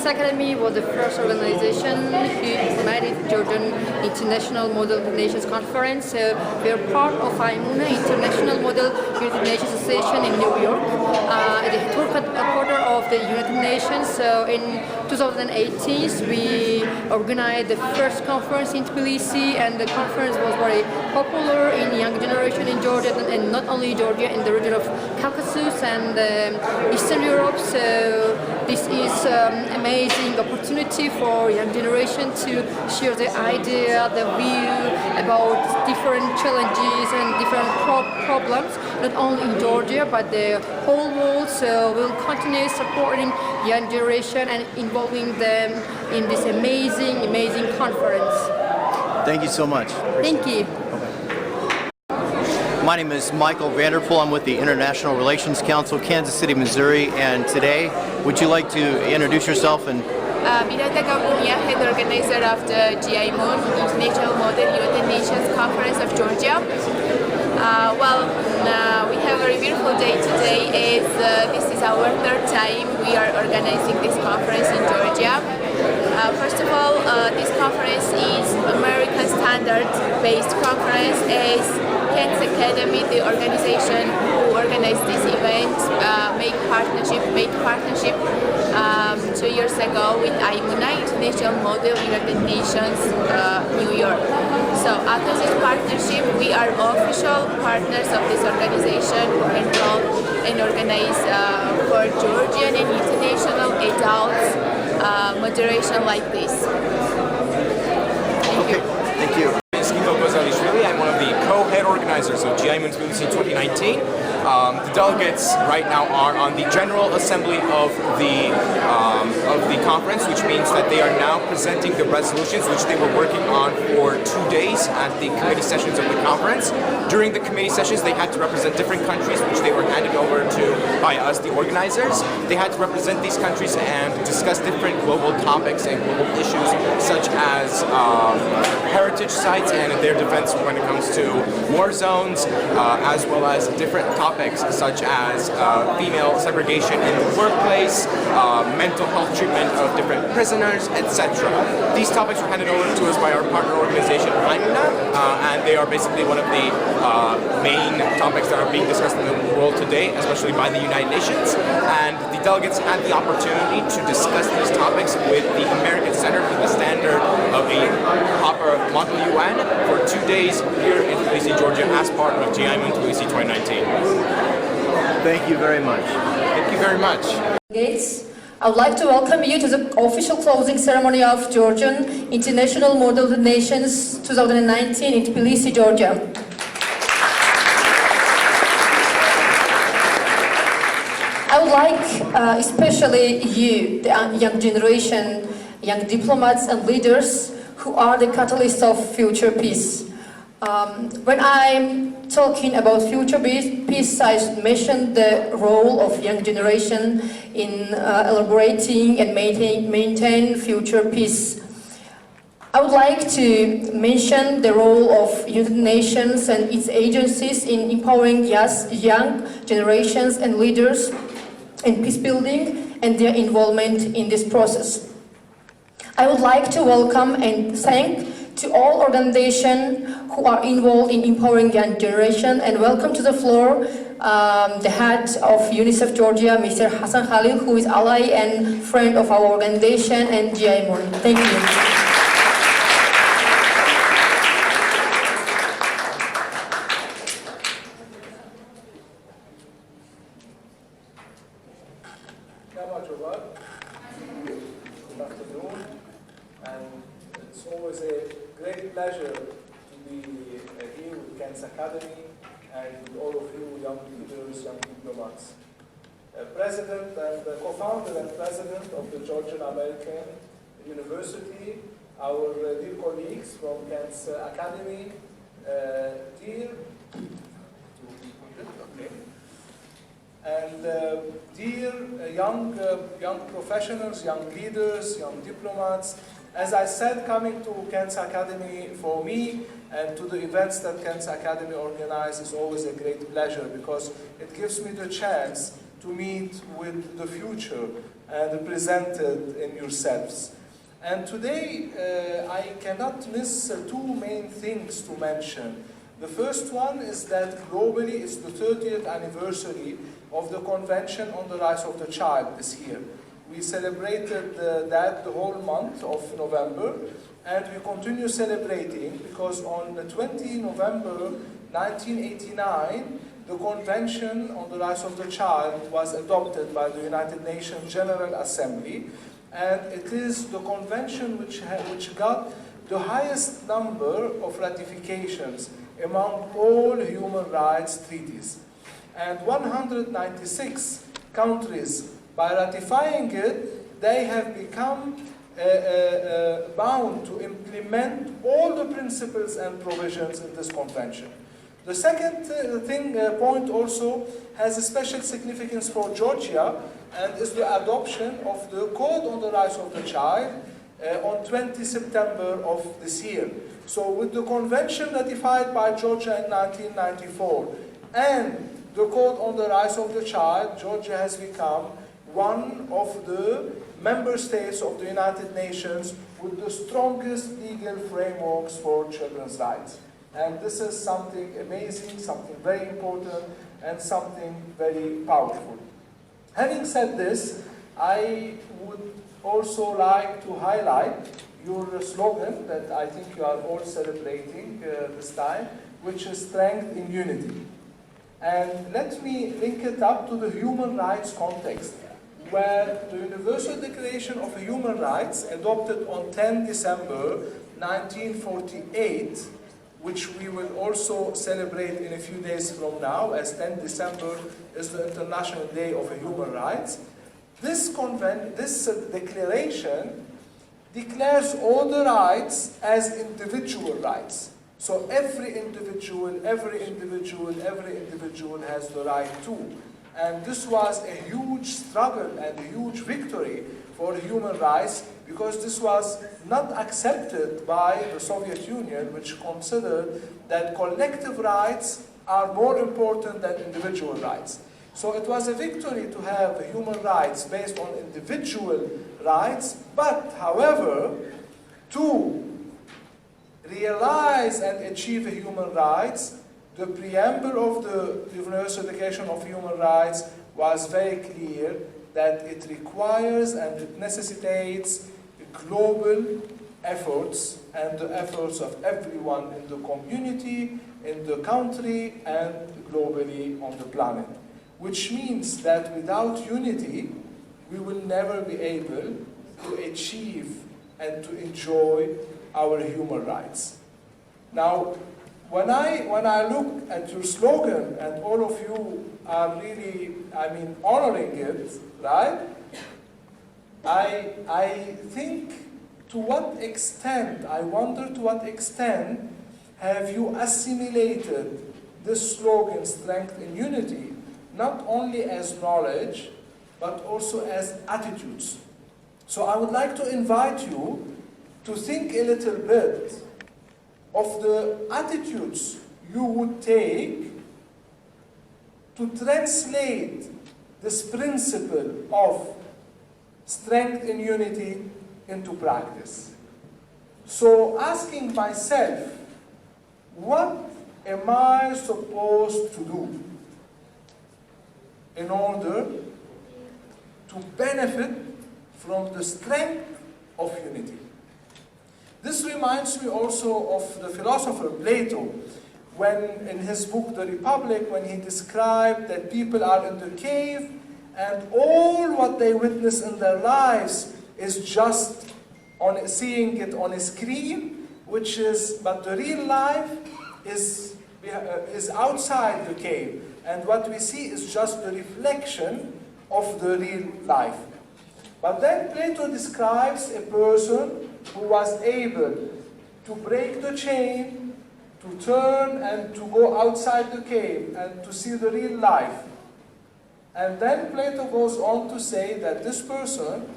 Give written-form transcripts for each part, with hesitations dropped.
Kant's Academy was the first organization who implemented Georgian International Model United Nations Conference. So we are part of IMUNA, International Model United Nations Association in New York, the headquarters of the United Nations. So in 2018, we organized the first conference in Tbilisi, and the conference was very popular in young generation in Georgia, and not only Georgia, in the region of Caucasus and Eastern Europe. So this is amazing opportunity for young generation to share the idea, the view about different challenges and different problems, not only in Georgia but the whole world. So we'll continue supporting young generation and involving them in this amazing conference. Thank you so much. Thank you. My name is Michael Vanderpool. I'm with the International Relations Council, Kansas City, Missouri, and today, would you like to introduce yourself and Mirànda, Gabunia, head organizer of the GIMUN, International Model United Nations Conference of Georgia. We have a very beautiful day today. This is our third time we are organizing this conference in Georgia. First of all, this conference is American standard-based conference. As Kant's Academy, the organization who organized this event, made partnership 2 years ago with IMUNA, International Model United Nations, New York. So after this partnership, we are official partners of this organization who control and organize for Georgian and international adults moderation like this. Thank you. Thank you. My name is Giko Gozalishi. I'm one of the co-head organizers of GIMUN 2019. The delegates right now are on the General Assembly of the conference, which means that they are now presenting the resolutions which they were working on for 2 days at the committee sessions of the conference. During the committee sessions, they had to represent different countries, which they were handed over to by us, the organizers. They had to represent these countries and discuss different global topics and global issues, such as heritage sites and their defense when it comes to war zones, as well as different topics such as female segregation in the workplace, mental health treatment of different prisoners, etc. These topics were handed over to us by our partner organization, IMUNA, and they are basically one of the main topics that are being discussed in the world today, especially by the United Nations. And the delegates had the opportunity to discuss these topics with the American Center for the Standard of a Proper Model UN for 2 days here in Tbilisi, Georgia, as part of GIMUN Tbilisi 2019. Thank you very much. Thank you very much. Gates, I would like to welcome you to the official closing ceremony of Georgian International Model United Nations 2019 in Tbilisi, Georgia. I would like, especially you, the young generation, young diplomats and leaders who are the catalysts of future peace. When I'm talking about future peace, I mentioned the role of young generation in elaborating and maintain future peace. I would like to mention the role of United Nations and its agencies in empowering young generations and leaders in peace building and their involvement in this process. I would like to welcome and thank to all organizations who are involved in empowering young generation, and welcome to the floor the head of UNICEF Georgia, Mr. Hassan Khalil, who is ally and friend of our organization and GIMUN. Thank you. Good afternoon, and it's always a great pleasure to be here with Kant's Academy and with all of you young leaders, young diplomats. President and co-founder and president of the Georgian-American University, our dear colleagues from Kant's Academy, dear young professionals, young leaders, young diplomats. As I said, coming to Kant's Academy for me and to the events that Kant's Academy organizes is always a great pleasure, because it gives me the chance to meet with the future and represented in yourselves. And today, I cannot miss two main things to mention. The first one is that globally it's the 30th anniversary of the Convention on the Rights of the Child this year. We celebrated that the whole month of November, and we continue celebrating because on the 20 November 1989, the Convention on the Rights of the Child was adopted by the United Nations General Assembly, and it is the convention which got the highest number of ratifications among all human rights treaties. And 196 countries, by ratifying it, they have become bound to implement all the principles and provisions in this convention. The second point also has a special significance for Georgia, and is the adoption of the Code on the Rights of the Child on 20 September of this year. So with the convention ratified by Georgia in 1994 and the Code on the Rights of the Child, Georgia has become one of the member states of the United Nations with the strongest legal frameworks for children's rights. And this is something amazing, something very important, and something very powerful. Having said this, I would also like to highlight your slogan that I think you are all celebrating this time, which is strength in unity. And let me link it up to the human rights context, where the Universal Declaration of Human Rights, adopted on 10 December 1948, which we will also celebrate in a few days from now, as 10 December is the International Day of Human Rights. This declaration declares all the rights as individual rights. So every individual has the right to. And this was a huge struggle and a huge victory for human rights, because this was not accepted by the Soviet Union, which considered that collective rights are more important than individual rights. So it was a victory to have human rights based on individual rights, but however, to realize and achieve human rights, the preamble of the Universal Declaration of Human Rights was very clear that it requires and it necessitates global efforts and the efforts of everyone in the community, in the country, and globally on the planet. Which means that without unity, we will never be able to achieve and to enjoy our human rights. Now, when I look at your slogan, and all of you are really, honoring it, right? I think to what extent, I wonder to what extent have you assimilated this slogan, strength in unity, not only as knowledge, but also as attitudes. So I would like to invite you to think a little bit of the attitudes you would take to translate this principle of strength in unity into practice. So asking myself, what am I supposed to do in order to benefit from the strength of unity? This reminds me also of the philosopher Plato, when in his book The Republic, when he described that people are in the cave and all what they witness in their lives is just seeing it on a screen, but the real life is outside the cave, and what we see is just the reflection of the real life. But then Plato describes a person who was able to break the chain, to turn and to go outside the cave and to see the real life. And then Plato goes on to say that this person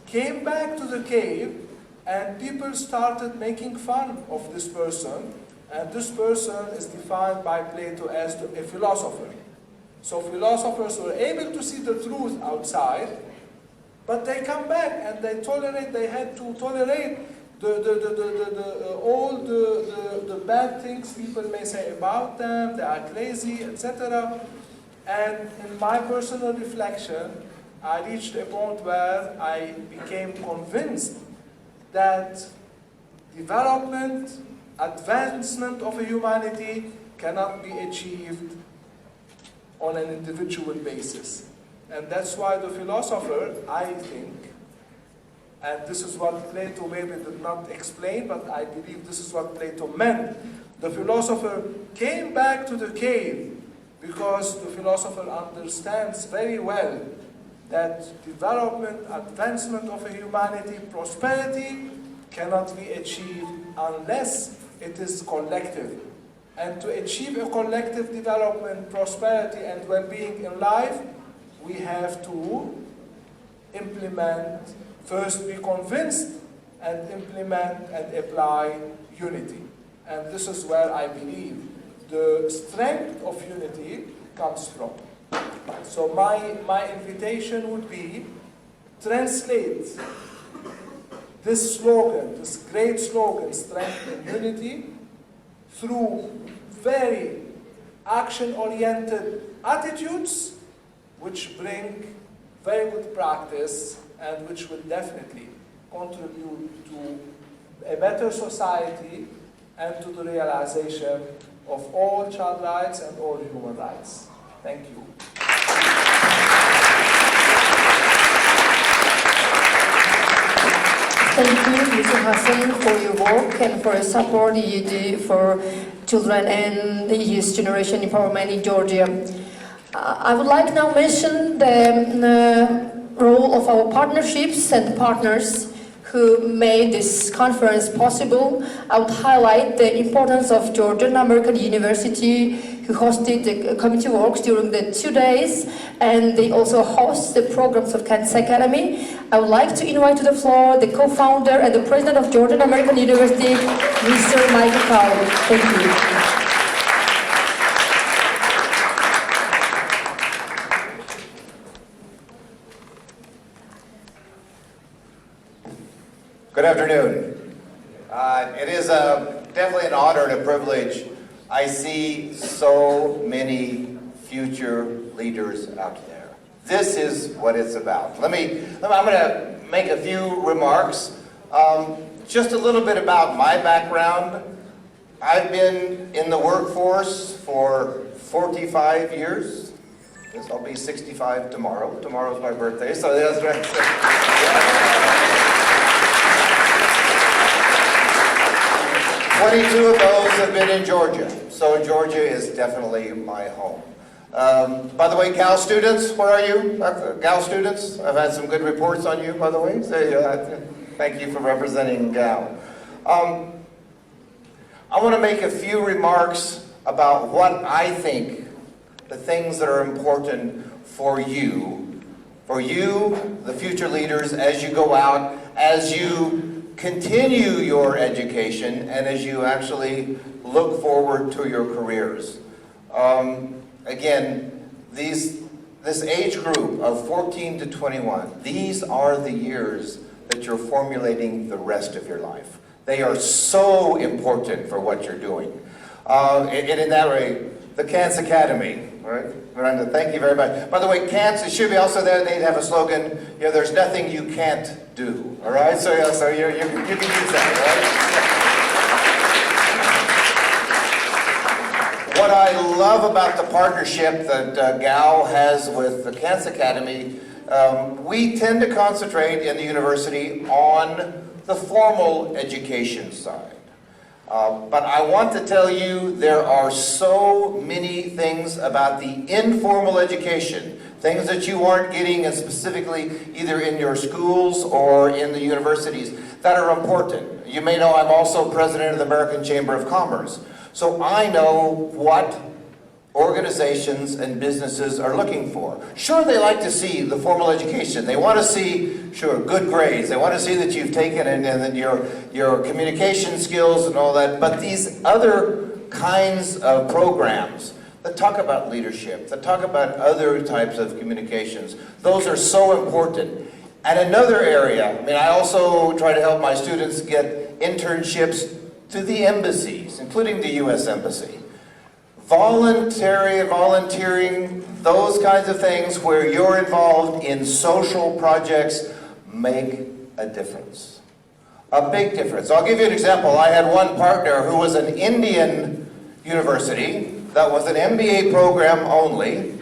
came back to the cave and people started making fun of this person, and this person is defined by Plato as a philosopher. So philosophers were able to see the truth outside, But they come back and they had to tolerate all the bad things people may say about them, they are crazy, etc. And in my personal reflection, I reached a point where I became convinced that development, advancement of a humanity cannot be achieved on an individual basis. And that's why the philosopher, I think, and this is what Plato maybe did not explain, but I believe this is what Plato meant. The philosopher came back to the cave because the philosopher understands very well that development, advancement of a humanity, prosperity cannot be achieved unless it is collective. And to achieve a collective development, prosperity, and well-being in life, we have to implement, first be convinced, and implement and apply unity. And this is where I believe the strength of unity comes from. So my invitation would be, translate this slogan, this great slogan, strength and unity, through very action-oriented attitudes which bring very good practice and which will definitely contribute to a better society and to the realization of all child rights and all human rights. Thank you. Thank you, Mr. Hassan, for your work and for the support you do for children and the youth generation empowerment in Georgia. I would like now mention the role of our partnerships and partners who made this conference possible. I would highlight the importance of Georgian-American University, who hosted the community works during the 2 days, and they also host the programs of Kant's Academy. I would like to invite to the floor the co-founder and the president of Georgian-American University, Mr. Marekhi. Thank you. Good afternoon. It is definitely an honor and a privilege. I see so many future leaders out there. This is what it's about. I'm going to make a few remarks. Just a little bit about my background. I've been in the workforce for 45 years. I'll be 65 tomorrow. Tomorrow's my birthday, so that's right. 22 of those have been in Georgia, so Georgia is definitely my home. By the way, Cal students, where are you? Cal students, I've had some good reports on you, by the way. So, thank you for representing Cal. I want to make a few remarks about what I think the things that are important for you, the future leaders, as you go out, as you continue your education, and as you actually look forward to your careers. Again, this age group of 14 to 21, these are the years that you're formulating the rest of your life. They are so important for what you're doing. And in that way, the Kant's Academy, right? Mirànda, thank you very much. By the way, Kant's, it should be also there, they'd have a slogan, you know, there's nothing you can't do, all right? So, yeah, so you can use that, right? What I love about the partnership that Gal has with the Kant's Academy, we tend to concentrate in the university on the formal education side. But I want to tell you there are so many things about the informal education, things that you aren't getting, and specifically either in your schools or in the universities, that are important. You may know I'm also president of the American Chamber of Commerce. So I know what organizations and businesses are looking for. Sure, they like to see the formal education. They want to see, sure, good grades. They want to see that you've taken and that your communication skills and all that. But these other kinds of programs that talk about leadership, that talk about other types of communications, those are so important. And another area, I mean, I also try to help my students get internships to the embassies, including the U.S. Embassy. Volunteering, those kinds of things where you're involved in social projects make a difference. A big difference. I'll give you an example. I had one partner who was an Indian university that was an MBA program only.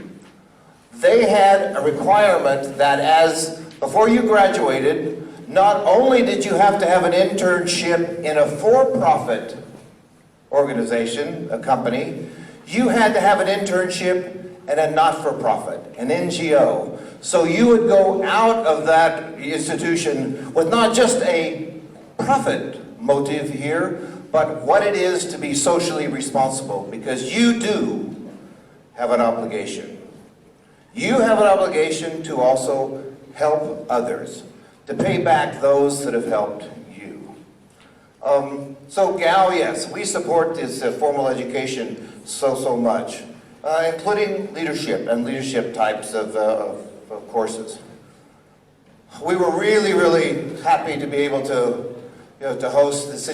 They had a requirement that before you graduated, not only did you have to have an internship in a for-profit organization, a company, you had to have an internship in a not-for-profit, an NGO. So you would go out of that institution with not just a profit motive here, but what it is to be socially responsible, because you do have an obligation. You have an obligation to also help others, to pay back those that have helped you. So GAL, yes, we support this formal education so much, including leadership and leadership types of courses. We were really happy to be able to to host this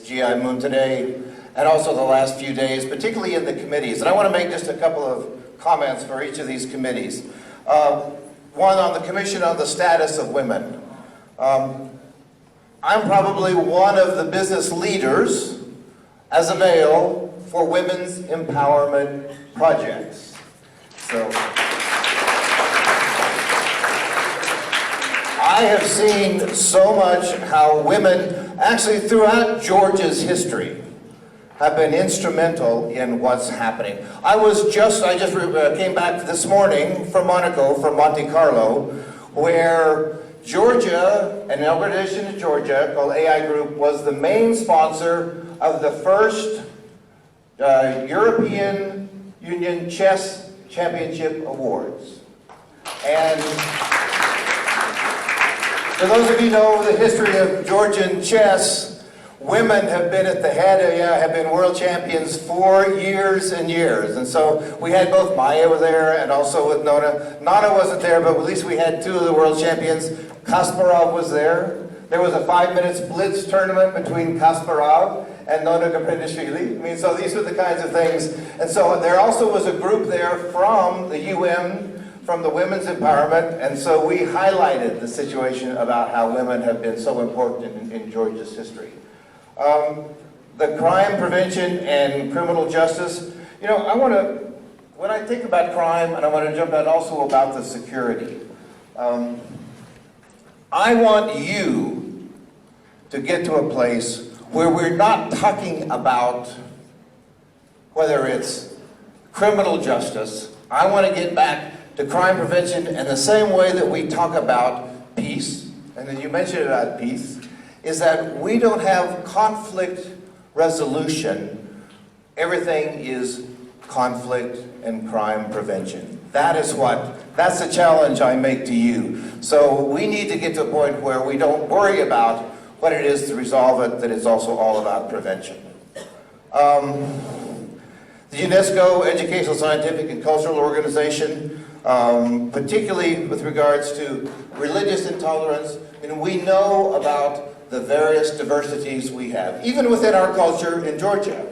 GIMUN today, and also the last few days, particularly in the committees. And I want to make just a couple of comments for each of these committees. One on the Commission on the Status of Women. I'm probably one of the business leaders, as a male, for women's empowerment projects. So, I have seen so much how women, actually throughout Georgia's history, have been instrumental in what's happening. I just came back this morning from Monaco, from Monte Carlo, where Georgia, an organization in Georgia called AI Group, was the main sponsor of the first European Union Chess Championship Awards. And for those of you who know the history of Georgian chess, women have been at the head, have been world champions for years and years. And so we had both Maya was there and also with Nona. Nana wasn't there, but at least we had two of the world champions. Kasparov was there. There was a 5-minute blitz tournament between Kasparov and Nona Gapendishvili. I mean, so these were the kinds of things. And so there also was a group there from the UN, from the women's empowerment, and so we highlighted the situation about how women have been so important in Georgia's history. The crime prevention and criminal justice, when I think about crime, and I want to jump out also about the security, I want you to get to a place where we're not talking about whether it's criminal justice. I want to get back to crime prevention in the same way that we talk about peace, and then you mentioned about peace, is that we don't have conflict resolution. Everything is conflict and crime prevention. That's the challenge I make to you. So we need to get to a point where we don't worry about what it is to resolve it, that it's also all about prevention. The UNESCO Educational, Scientific, and Cultural Organization, particularly with regards to religious intolerance, we know about the various diversities we have, even within our culture in Georgia.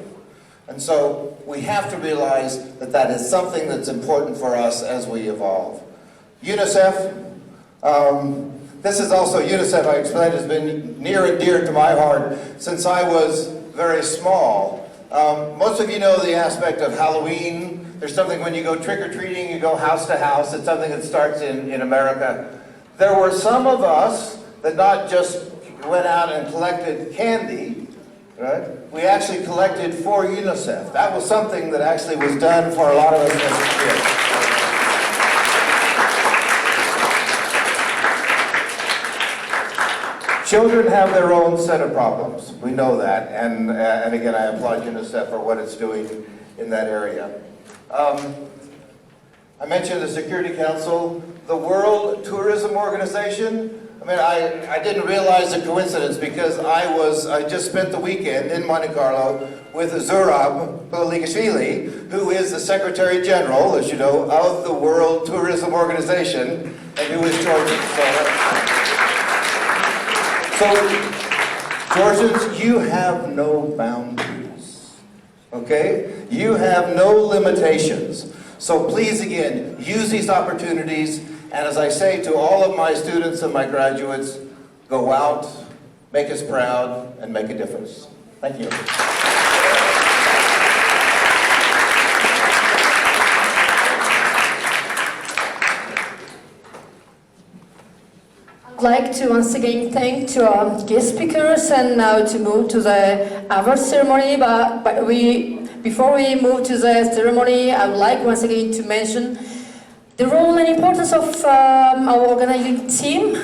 And so we have to realize that that is something that's important for us as we evolve. UNICEF, this is also, UNICEF, I explained, has been near and dear to my heart since I was very small. Most of you know the aspect of Halloween. There's something when you go trick-or-treating, you go house to house. It's something that starts in America. There were some of us that not just went out and collected candy, right? We actually collected for UNICEF. That was something that actually was done for a lot of us as kids. Children have their own set of problems. We know that. And again, I applaud UNICEF for what it's doing in that area. I mentioned the Security Council, the World Tourism Organization. I mean, I didn't realize the coincidence because I just spent the weekend in Monte Carlo with Zurab Poligashvili, who is the Secretary General, as you know, of the World Tourism Organization, and who is Georgian. So Georgians, you have no boundaries, okay? You have no limitations. So please, again, use these opportunities. And as I say to all of my students and my graduates, go out, make us proud, and make a difference. Thank you. I'd like to once again thank to our guest speakers, and now to move to the award ceremony. But before we move to the ceremony, I would like once again to mention the role and importance of our organizing team,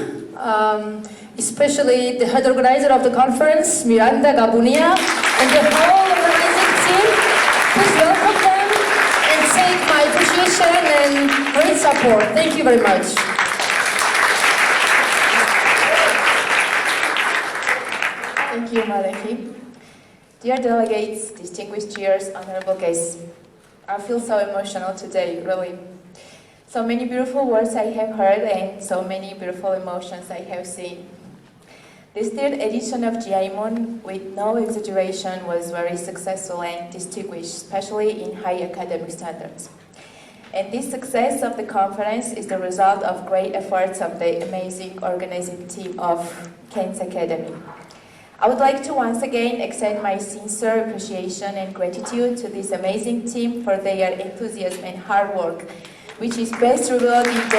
especially the head organizer of the conference, Mirànda, Gabunia, and the whole organizing team. Please welcome them and take my appreciation and great support. Thank you very much. Thank you, Marekhi. Dear delegates, distinguished cheers, honorable guests, I feel so emotional today, really. So many beautiful words I have heard and so many beautiful emotions I have seen. This third edition of GIMUN, with no exaggeration, was very successful and distinguished, especially in high academic standards. And this success of the conference is the result of great efforts of the amazing organizing team of Kant's Academy. I would like to once again extend my sincere appreciation and gratitude to this amazing team for their enthusiasm and hard work, which is best revealed in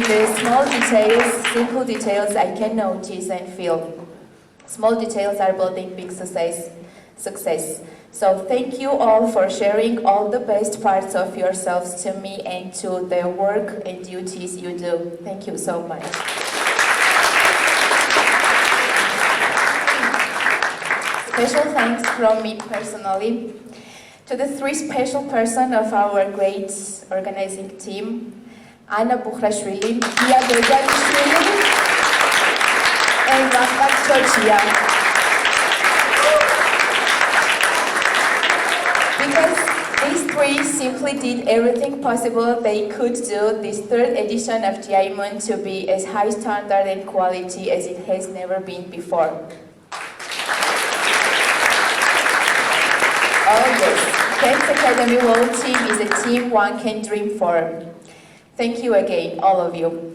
the small details, simple details I can notice and feel. Small details are building big success. So thank you all for sharing all the best parts of yourselves to me and to the work and duties you do. Thank you so much. Special thanks from me personally to the three special persons of our great organizing team, Anna Bukhrashvili, Giko Gozalishi, and Georgia. Because these three simply did everything possible they could do this third edition of GIMUN to be as high standard and quality as it has never been before. Oh yes, Kant's Academy World Team is a team one can dream for. Thank you again, all of you.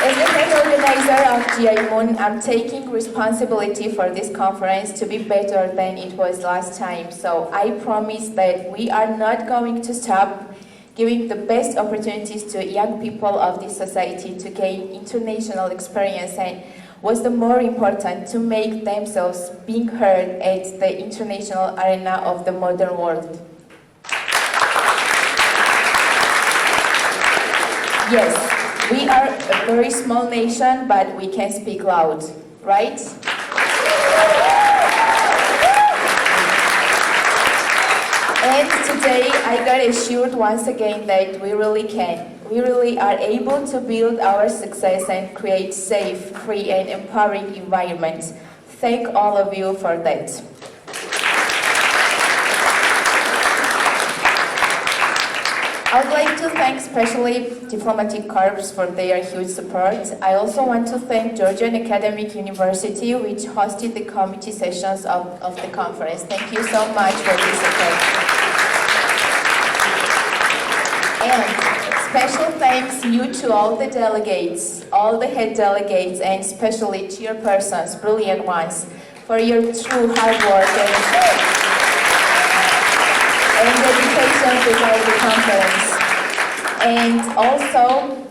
As the head organizer of GIMUN, I'm taking responsibility for this conference to be better than it was last time. So I promise that we are not going to stop giving the best opportunities to young people of this society to gain international experience and what's the more important, to make themselves being heard at the international arena of the modern world. Yes, we are a very small nation, but we can speak loud, right? And today I got assured once again that we really can. We really are able to build our success and create safe, free and empowering environments. Thank all of you for that. I would like to thank especially diplomatic corps for their huge support. I also want to thank Georgian-American University, which hosted the committee sessions of the conference. Thank you so much for this support. And special thanks you to all the delegates, all the head delegates, and especially chairpersons, brilliant ones, for your true hard work and dedication to the conference. And also,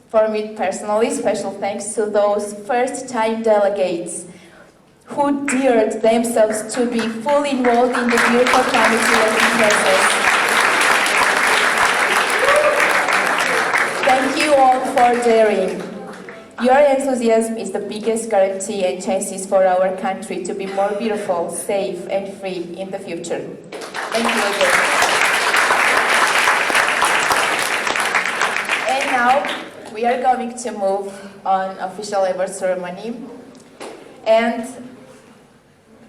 for me personally, special thanks to those first-time delegates who dared themselves to be fully involved in the beautiful committee process. Thank you all for daring. Your enthusiasm is the biggest guarantee and chances for our country to be more beautiful, safe, and free in the future. Thank you again. now we are going to move on official award ceremony. And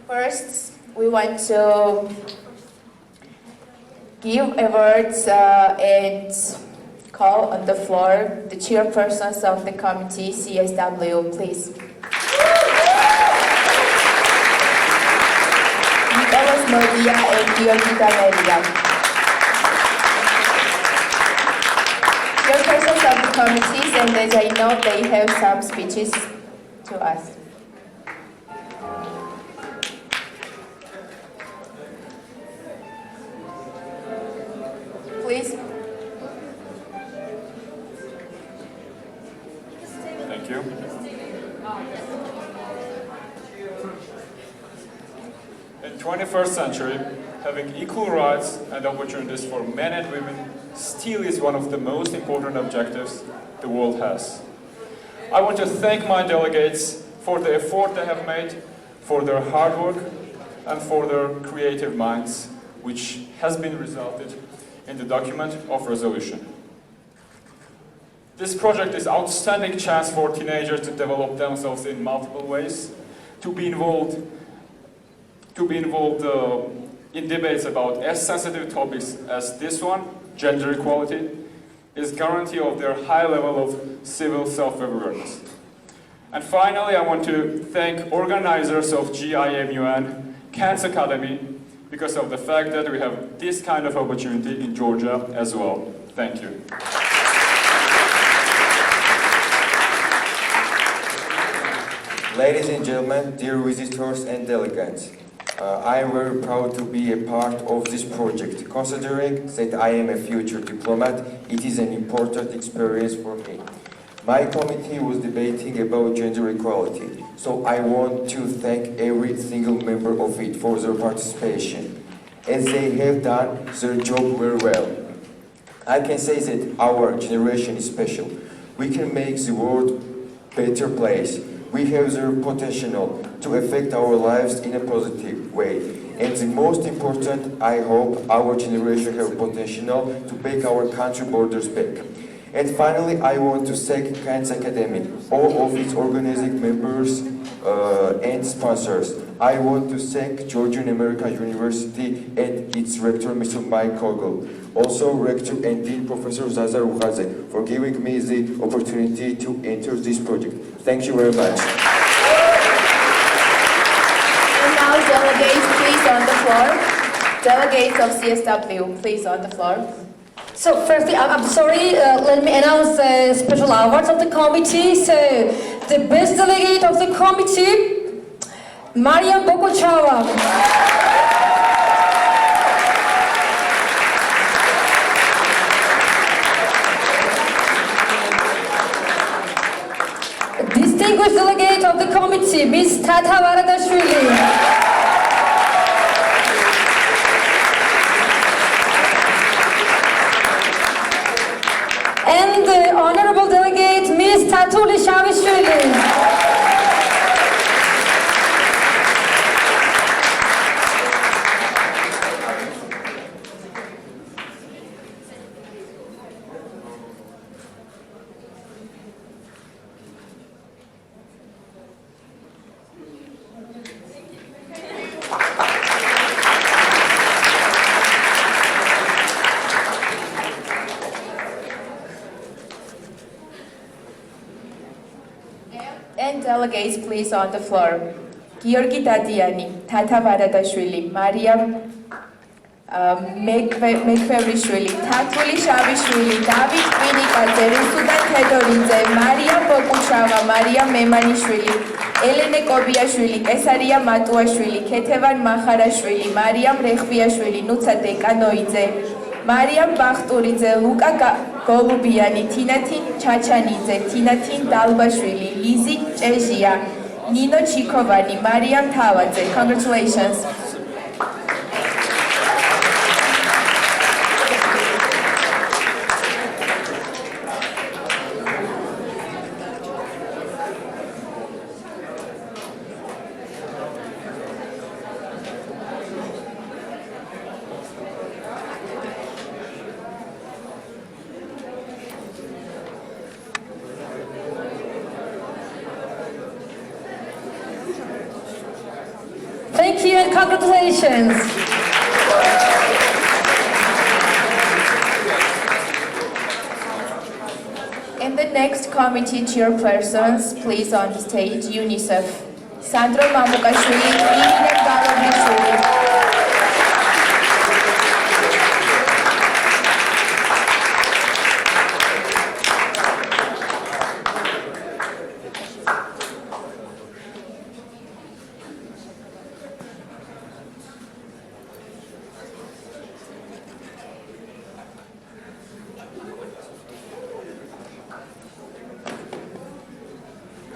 first, we want to give awards and call on the floor the chairpersons of the committee, CSW, please. Marekhi and Georgian-American. Chairpersons of the committees, and as I know, they have some speeches to us. Please. Thank you. In the 21st century, having equal rights and opportunities for men and women still is one of the most important objectives the world has. I want to thank my delegates for the effort they have made, for their hard work, and for their creative minds, which has been resulted in the document of resolution. This project is an outstanding chance for teenagers to develop themselves in multiple ways, to be involved in debates about as sensitive topics as this one, gender equality, is guarantee of their high level of civil self-awareness. And finally, I want to thank organizers of GIMUN, Kant's Academy, because of the fact that we have this kind of opportunity in Georgia as well. Thank you. Ladies and gentlemen, dear visitors and delegates, I am very proud to be a part of this project. Considering that I am a future diplomat, it is an important experience for me. My committee was debating about gender equality, so I want to thank every single member of it for their participation, as they have done their job very well. I can say that our generation is special. We can make the world a better place. We have the potential to affect our lives in a positive way. And the most important, I hope our generation has potential to make our country borders back. And finally, I want to thank Kant's Academy, all of its organizing members and sponsors. I want to thank Georgian-American University and its rector, Mr. Cowgill. Also, Rector and Dean Professor Gvaramadze for giving me the opportunity to enter this project. Thank you very much. And now, delegates, please on the floor. Delegates of CSW, please on the floor. So firstly, I'm sorry, let me announce the special awards of the committee. So the best delegate of the committee, Maria Bokochava. Distinguished delegate of the committee, Ms. Tata Varadashvili. And the honorable delegate, Ms. Tatuli Shavishvili. And delegates, please, on the floor. Georgi Dadiani, Tata Varadashvili, Maria Mekhverishvili, Tatuli Shavishvili, David Kvinikadze, Rusudan Thedoridze, Maria Bokushava, Maria Memanishvili, Elene Kobiashvili, Kesaria Matuashvili, Ketevan Makharashvili, Maria Rekhviashvili, Nutsa Dekanoidze, Mariam Bakhturidze, Luka Golubiani, Tinatin Chachanidze, Tinatin Dalbashvili, Lizi Chezhia, Nino Chikovani, Mariam Tawadze. Congratulations. and congratulations. And the next committee chairpersons, please on the stage, UNICEF. Sandro Mamukashvili, Irina Gabunia.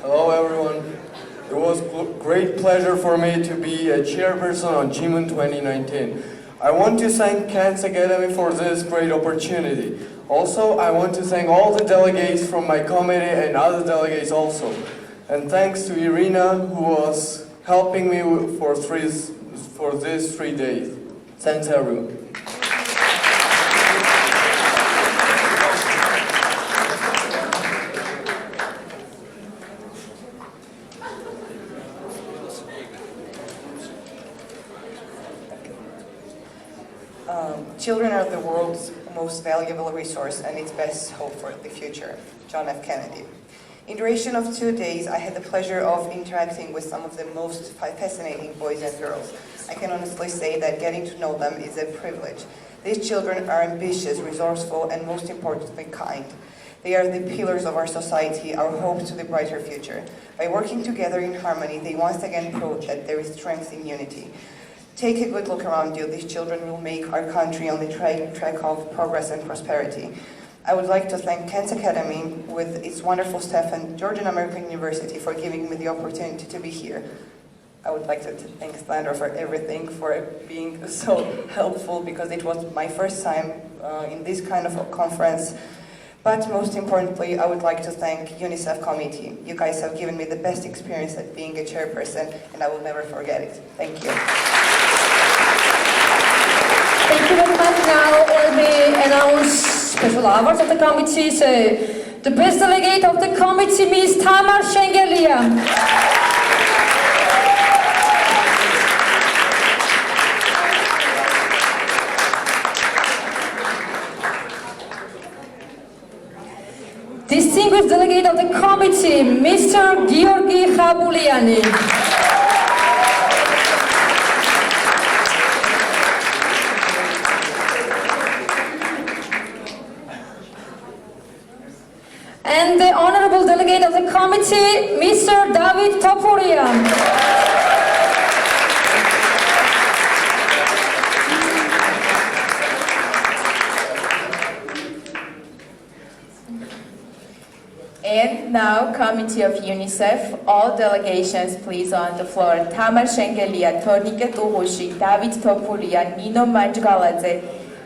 Hello everyone. It was a great pleasure for me to be a chairperson on GIMUN 2019. I want to thank Kant's Academy for this great opportunity. Also, I want to thank all the delegates from my committee and other delegates also. And thanks to Irina, who was helping me for these 3 days. Thanks everyone. Children are the world's most valuable resource and its best hope for the future. John F. Kennedy. In duration of 2 days, I had the pleasure of interacting with some of the most fascinating boys and girls. I can honestly say that getting to know them is a privilege. These children are ambitious, resourceful, and most importantly, kind. They are the pillars of our society, our hope to the brighter future. By working together in harmony, they once again prove that there is strength in unity. Take a good look around you. These children will make our country on the track of progress and prosperity. I would like to thank Kant's Academy with its wonderful staff and Georgian-American University for giving me the opportunity to be here. I would like to thank Sandra for everything, for being so helpful, because it was my first time in this kind of a conference. But most importantly, I would like to thank UNICEF committee. You guys have given me the best experience at being a chairperson, and I will never forget it. Thank you. Thank you very much. Now let me announce special awards of the committee. The best delegate of the committee, Ms. Tamar Shengelia. Distinguished delegate of the committee, Mr. Georgi Khabuliani. And the honorable delegate of the committee, Mr. David Topurian. And now, Committee of UNICEF, all delegations please on the floor. Tamar Shengelia, Tornike Tuhushi, David Topuria, Nino Manjgaladze,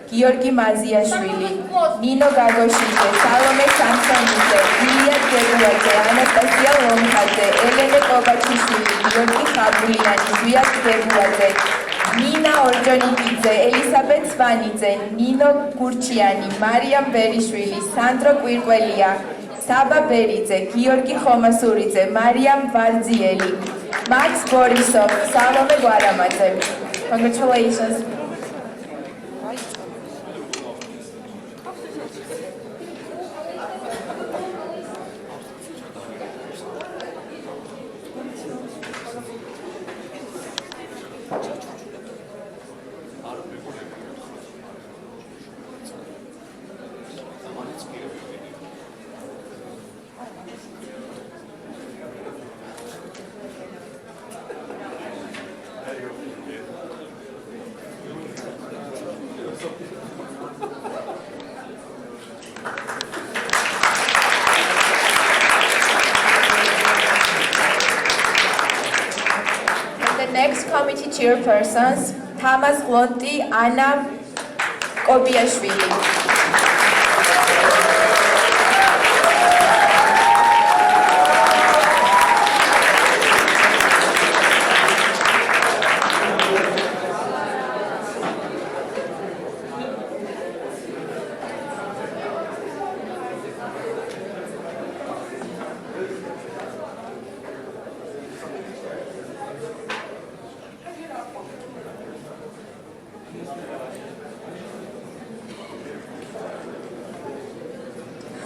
Georgi Maziashvili, Nino Gagoshize, Salome Samsonidze, Ilia Gebuladze, Anastasia Lomhadze, Elena Kobachishvili, Georgi Khabuliani, Zviat Gebuladze, Nina Orjonikidze, Elisabeth Svanidze, Nino Gurchiani, Mariam Berishvili, Sandro Quirquelia, Saba Beridze, Georgi Khomasuridze, Mariam Vardzieli, Max Borisov, Salome Gvaramadze. Congratulations. Next committee chairpersons, Tamas Glonti, Anna Kobiashvili.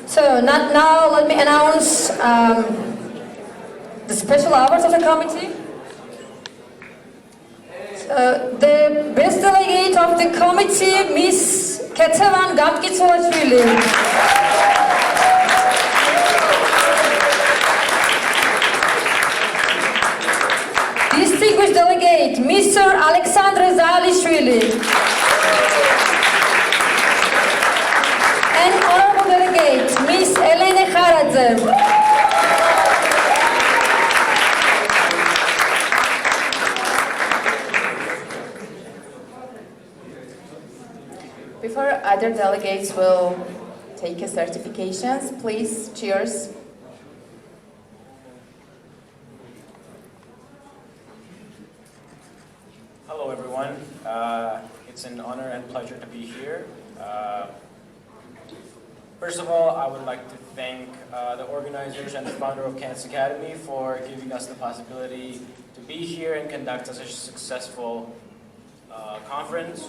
So now let me announce the special hours of the committee. The best delegate of the committee, Miss Ketevan Gamkitsolashvili. Distinguished delegate, Mr. Alexandre Zalishvili. And honorable delegate, Miss Elena Kharadze. Before other delegates will take a certifications, please cheers. Hello everyone, it's an honor and pleasure to be here. First of all, I would like to thank the organizers and the founder of Kant's Academy for giving us the possibility to be here and conduct such a successful conference.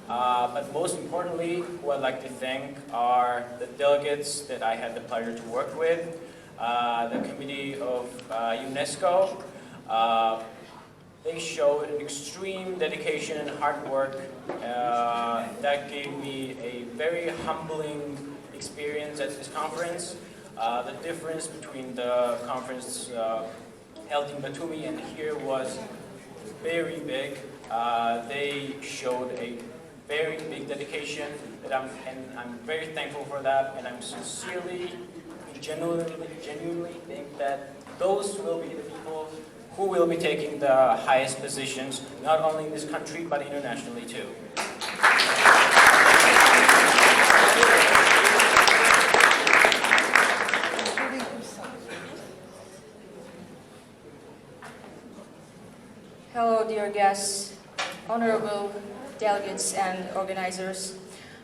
But most importantly, who I'd like to thank are the delegates that I had the pleasure to work with, the committee of UNESCO. They showed an extreme dedication and hard work that gave me a very humbling experience at this conference. The difference between the conference held in Batumi and here was very big. They showed a very big dedication that I'm very thankful for that, and I'm sincerely, genuinely think that those will be the people who will be taking the highest positions, not only in this country, but internationally too. Hello, dear guests, honorable delegates and organizers.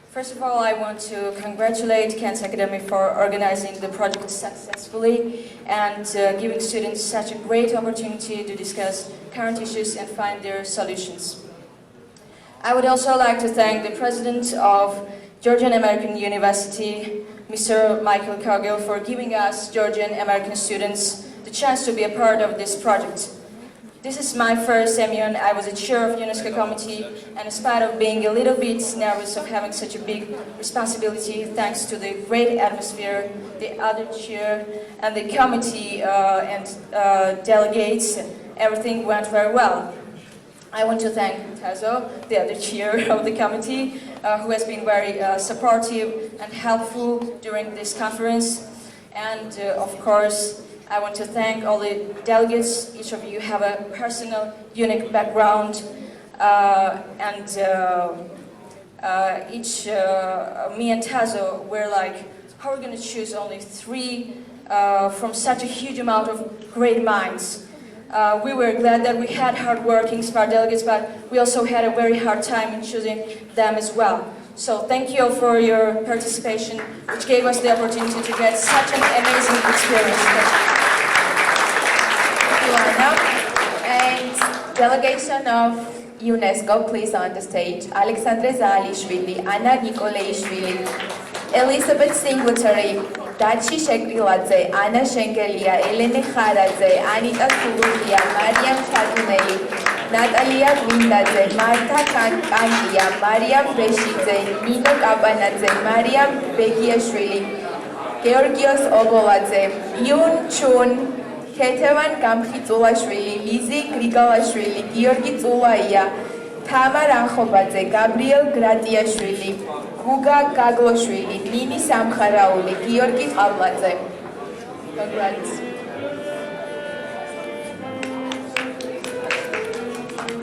First of all, I want to congratulate Kant's Academy for organizing the project successfully and giving students such a great opportunity to discuss current issues and find their solutions. I would also like to thank the president of Georgian-American University, Mr. Michael Cowgill, for giving us Georgian-American students the chance to be a part of this project. This is my first IMUN. I was a chair of UNESCO committee, and in spite of being a little bit nervous of having such a big responsibility, thanks to the great atmosphere, the other chair, and the committee and delegates, everything went very well. I want to thank Tazo, the other chair of the committee, who has been very supportive and helpful during this conference, and of course, I want to thank all the delegates. Each of you have a personal, unique background, and me and Tazo were like, how are we going to choose only 3 from such a huge amount of great minds? We were glad that we had hardworking, smart delegates, but we also had a very hard time in choosing them as well. So thank you all for your participation, which gave us the opportunity to get such an amazing experience. And delegation of UNESCO, please on the stage. Alexandre Zalishvili, Anna Nikolaishvili, Elizabeth Singletary, Dachi Shekriladze, Anna Shengelia, Elena Kharadze, Anita Kurulia, Mariam Chaduneli, Natalia Gwindadze, Marta Kantia, Mariam Beshidze, Nino Kabanadze, Mariam Begiashvili, Georgios Oboladze, Yun Chun, Ketevan Gamkitsolashvili, Lizi Grigalashvili, Georgi Tsulaia, Tamar Ankhobadze, Gabriel Gratiashvili, Guga Gagloshvili, Nini Samkharauli, Georgi Avladze. Congrats.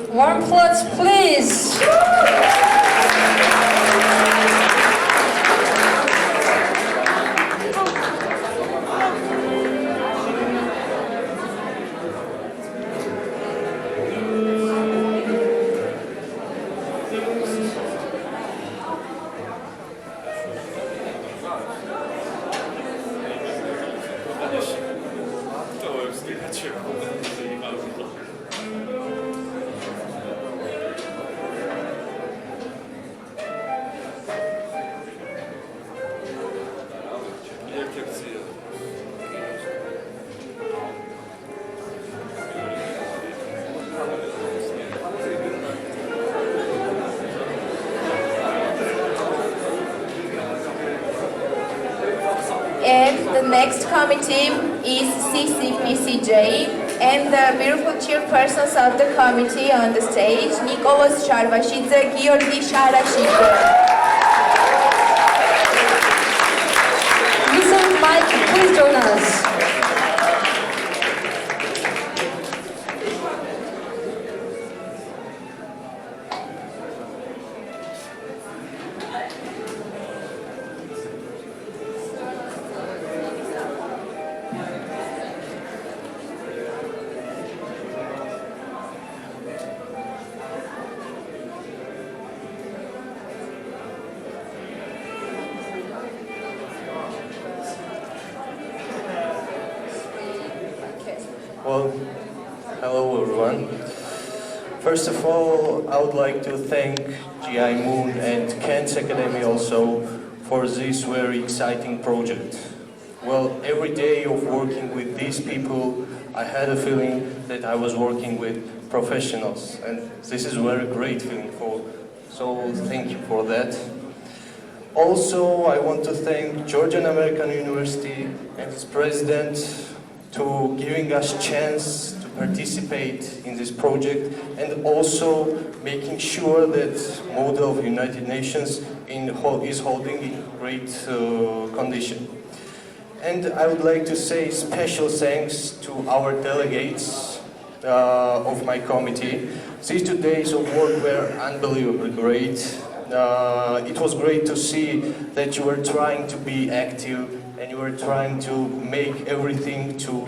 Warm applause, please. the next committee is CCPCJ, and the beautiful chairpersons of the committee on the stage, Nicholas Sharvashidze, Georgi Sharashidze. Listen, Mike, please join us. Well, hello everyone. First of all, I would like to thank GIMUN and Kant's Academy also for this very exciting project. Well, every day of working with these people, I had a feeling that I was working with professionals, and this is a very great feeling so thank you for that. Also, I want to thank Georgian-American University and its president to giving us chance to participate in this project, and also making sure that model of United Nations is holding in great condition. And I would like to say special thanks to our delegates of my committee. These 2 days of work were unbelievably great. It was great to see that you were trying to be active and you were trying to make everything to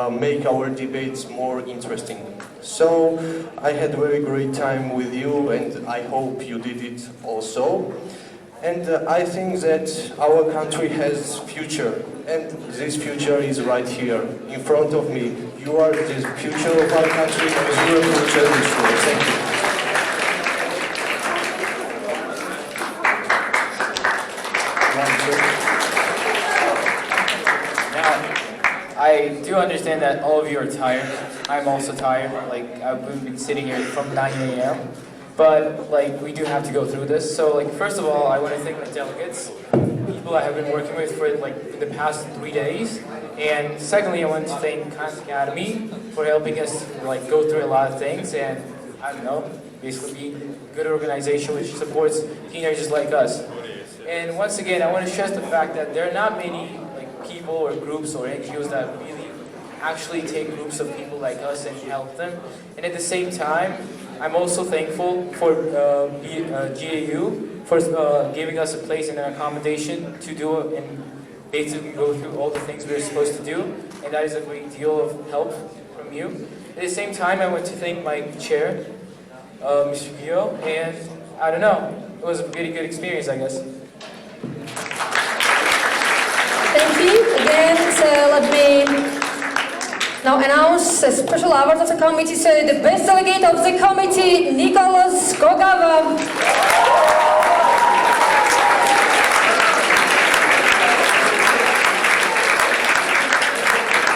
make our debates more interesting. So I had a very great time with you, and I hope you did it also. And I think that our country has future, and this future is right here in front of me. You are the future of our country, and you are the future of this world. Thank you. I do understand that all of you are tired. I'm also tired. Like, I've been sitting here from 9 a.m. But like, we do have to go through this. So like, first of all, I want to thank my delegates, people I have been working with for like in the past 3 days. And secondly, I want to thank Kant Academy for helping us like go through a lot of things, and I don't know, basically be a good organization which supports teenagers like us. And once again, I want to stress the fact that there are not many people or groups or NGOs that really actually take groups of people like us and help them. And at the same time, I'm also thankful for GAU for giving us a place and an accommodation to do it and basically go through all the things we're supposed to do. And that is a great deal of help from you. At the same time, I want to thank my chair, Mr. Gio, and I don't know, it was a really good experience, I guess. Thank you again. So let me now announce a special award of the committee. So the best delegate of the committee, Nicholas Gogava.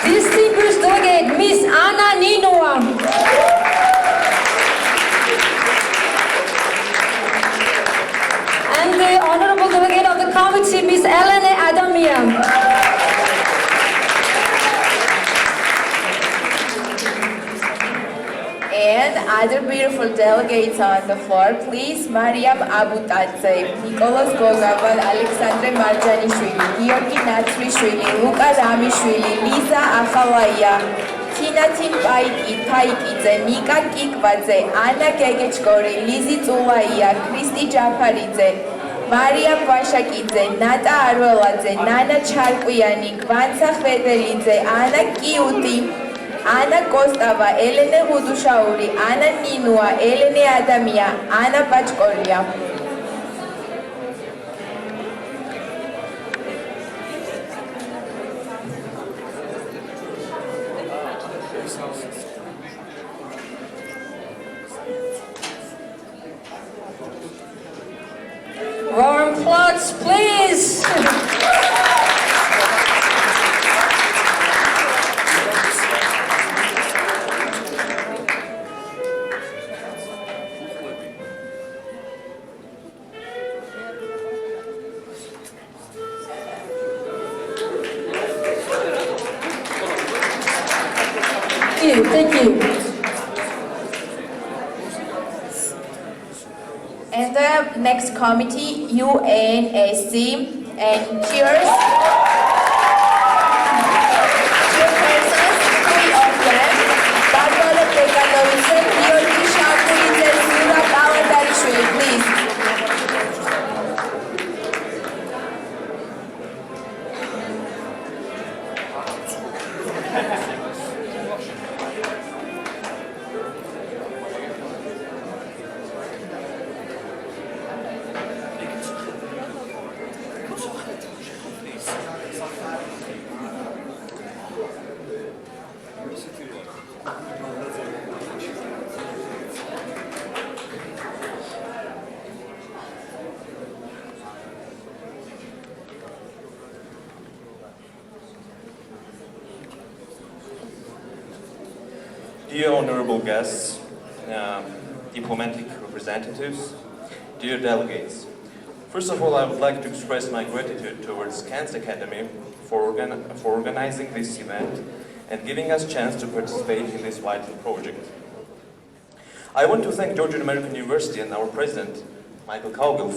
Distinguished delegate, Miss Anna Ninua. And the honorable delegate of the committee, Miss Elena Adamia. And other beautiful delegates on the floor, please. Mariam Abutadze, Nicholas Gogaval, Alexandre Marjanishvili, Georgi Natsvishvili, Luka Ramishvili, Lisa Akhalaya, Tinatin Paikidze, Nika Kikvadze, Anna Gegechkori, Lizi Tsulaia, Kristi Japaridze, Maria Vashakidze, Nata Arveladze, Nana Charkuyani, Gvansa Khvedelidze, Anna Kiuti, Ana Kostava, Elene Hudushauri, Ana Ninua, Elene Adamia, Ana Pachkolia. Warm applause, please. Thank you. And the next committee, UNSC, and cheers. Chairpersons, three of them, Barbara Pekanovicen, Georgi Shakuridze, Mirànda, please. Dear honorable guests, diplomatic representatives, dear delegates, first of all I would like to express my gratitude towards Kant's Academy for organizing this event and giving us a chance to participate in this vital project. I want to thank Georgian-American University and our president, Michael Cowgill,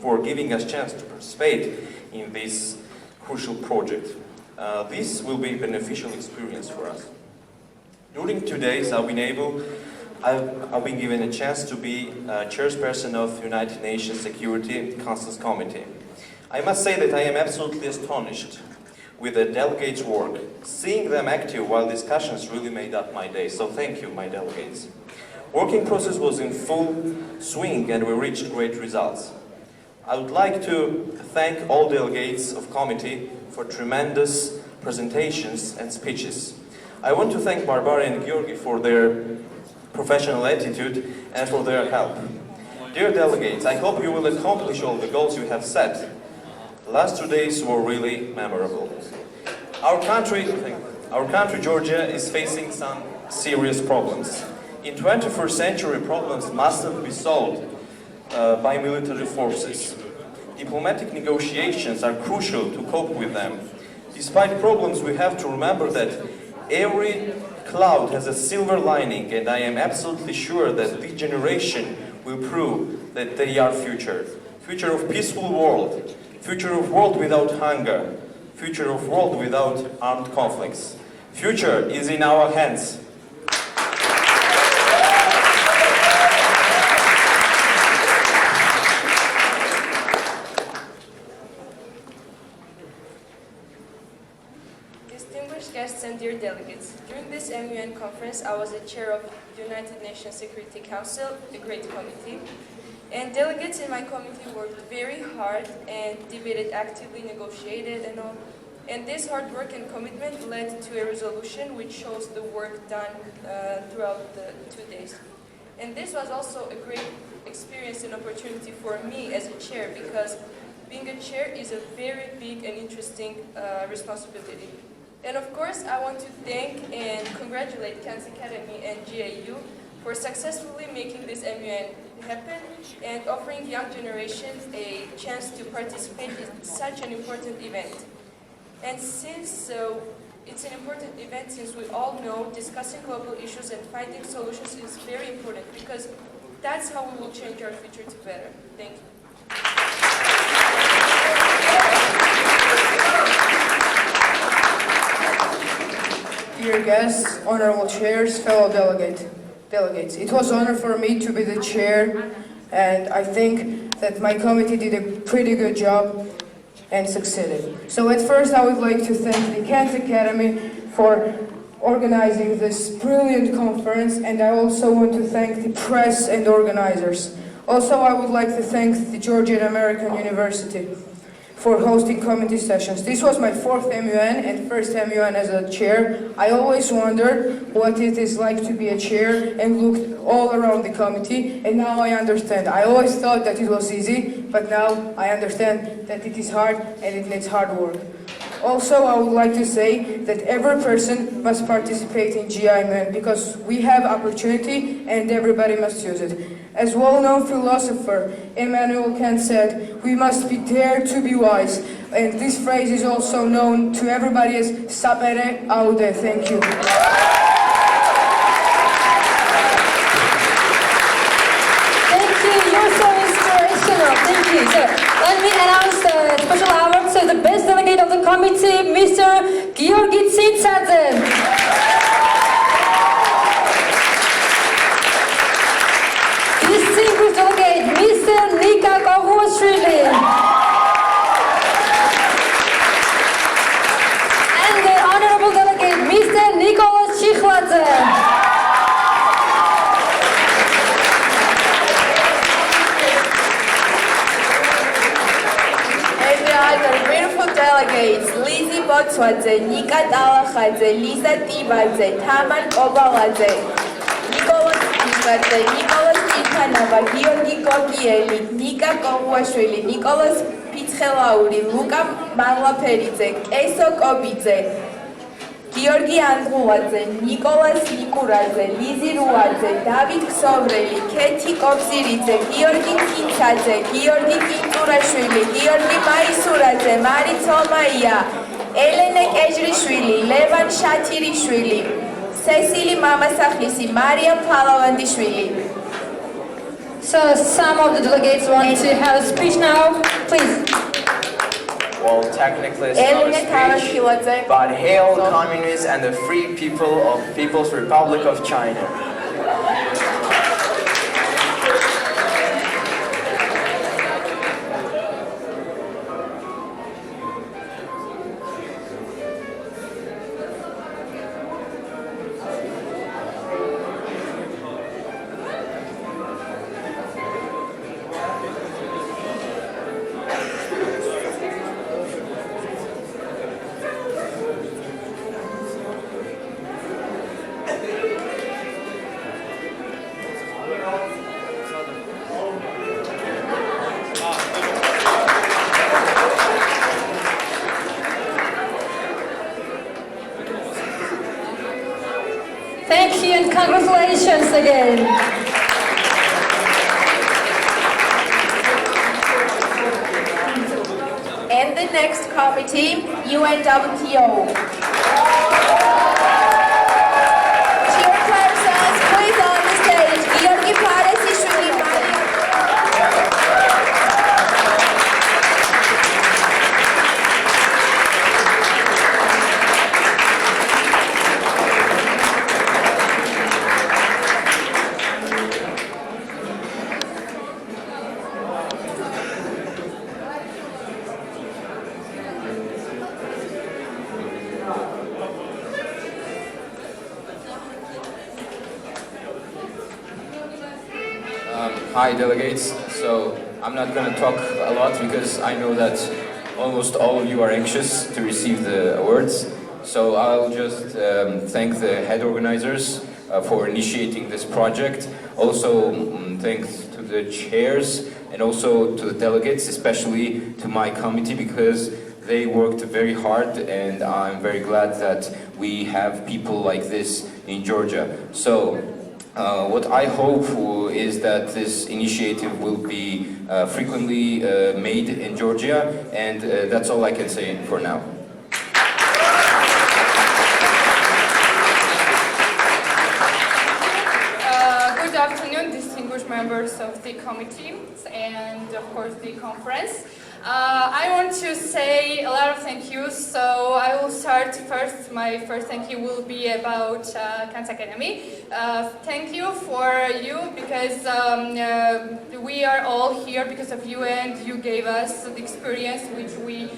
for giving us a chance to participate in this crucial project. This will be a beneficial experience for us. During 2 days, I've been given a chance to be chairperson of United Nations Security Council's Committee. I must say that I am absolutely astonished with the delegates' work. Seeing them active while discussions really made up my day, so thank you, my delegates. Working process was in full swing and we reached great results. I would like to thank all delegates of committee for tremendous presentations and speeches. I want to thank Barbara and Georgi for their professional attitude and for their help. Dear delegates, I hope you will accomplish all the goals you have set. The last 2 days were really memorable. Our country, Georgia, is facing some serious problems. In 21st century, problems mustn't be solved by military forces. Diplomatic negotiations are crucial to cope with them. Despite problems, we have to remember that every cloud has a silver lining, and I am absolutely sure that this generation will prove that they are future. Future of peaceful world, future of world without hunger, future of world without armed conflicts. Future is in our hands. Guests and dear delegates, during this MUN conference, I was the chair of United Nations Security Council, the Great Committee, and delegates in my committee worked very hard and debated actively, negotiated and all. And this hard work and commitment led to a resolution which shows the work done throughout the 2 days. And this was also a great experience and opportunity for me as a chair, because being a chair is a very big and interesting responsibility. And of course, I want to thank and congratulate Kant's Academy and GIU for successfully making this MUN happen and offering young generations a chance to participate in such an important event. And since it's an important event, since we all know discussing global issues and finding solutions is very important, because that's how we will change our future to better. Thank you. Dear guests, honorable chairs, fellow delegates, it was an honor for me to be the chair, and I think that my committee did a pretty good job and succeeded. So at first I would like to thank the Kant Academy for organizing this brilliant conference, and I also want to thank the press and organizers. Also, I would like to thank the Georgian-American University for hosting committee sessions. This was my 4th MUN and first MUN as a chair. I always wondered what it is like to be a chair and looked all around the committee, and now I understand. I always thought that it was easy, but now I understand that it is hard and it needs hard work. Also, I would like to say that every person must participate in GIMUN, because we have opportunity and everybody must use it. As well-known philosopher Immanuel Kant said, we must be dare to be wise. and this phrase is also known to everybody as sapere aude. Thank you. Thank you, you're so inspirational. Thank you. So let me announce the special award to the best delegate of the committee, Mr. Georgian-American. Distinguished delegate, Mr. Giko Gozalishi. And the honorable delegate, Mr. Gvaramadze. And the other beautiful delegates, Lizzie Botswadze, Nika Talakhadze, Lisa Tibadze, Taman Kobaladze, Nicholas Tibadze, Nicholas Titanova, Georgi Kogieli, Nika Kovuashvili, Nicholas Pitskelauri, Luka Marlaperidze, Eso Kobidze, Georgi Andruladze, Nicholas Nikuradze, Lizzie Ruadze, David Ksovreli, Keti Kopsiridze, Georgi Kintsadze, Georgi Kinturashvili, Georgi Maisuradze, Mari Tomaia, Elena Ejrishvili, Levan Shatirishvili, Cecily Mamasakhlisi, Maria Palavandishvili. So some of the delegates want to have a speech now, please. Well, technically it's not a speech, but hail communists and the free people of People's Republic of China. Thank you and congratulations again. And the next committee, UNWTO. Chairpersons, please on the stage. Georgi Parasishvili, Maria. Hi delegates, so I'm not going to talk a lot because I know that almost all of you are anxious to receive the awards. So I'll just thank the head organizers for initiating this project. Also thanks to the chairs and also to the delegates, especially to my committee because they worked very hard and I'm very glad that we have people like this in Georgia. So what I hope is that this initiative will be frequently made in Georgia, and that's all I can say for now. Good afternoon, distinguished members of the committee and of course the conference. I want to say a lot of thank yous, so I will start first. My first thank you will be about Kant Academy. Thank you for you because we are all here because of you and you gave us the experience which we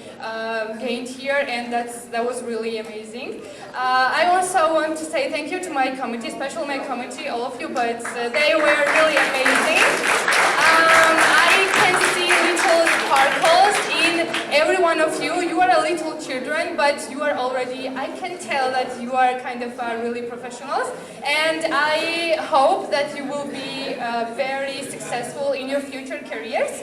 gained here and that was really amazing. I also want to say thank you to my committee, especially my committee, all of you, but they were really amazing. I can see little sparkles in every one of you. You are a little children, but you are already, I can tell that you are kind of really professionals. And I hope that you will be very successful in your future careers.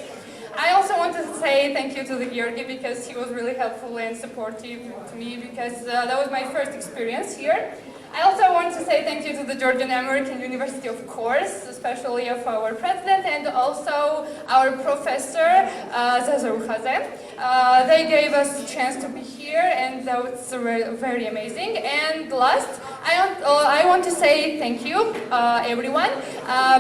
I also want to say thank you to the Georgi because he was really helpful and supportive to me because that was my first experience here. I also want to say thank you to the Georgian-American University, of course, especially of our president and also our professor, Zazarukhadze. They gave us the chance to be here, and that was very amazing. And last, I want to say thank you, everyone,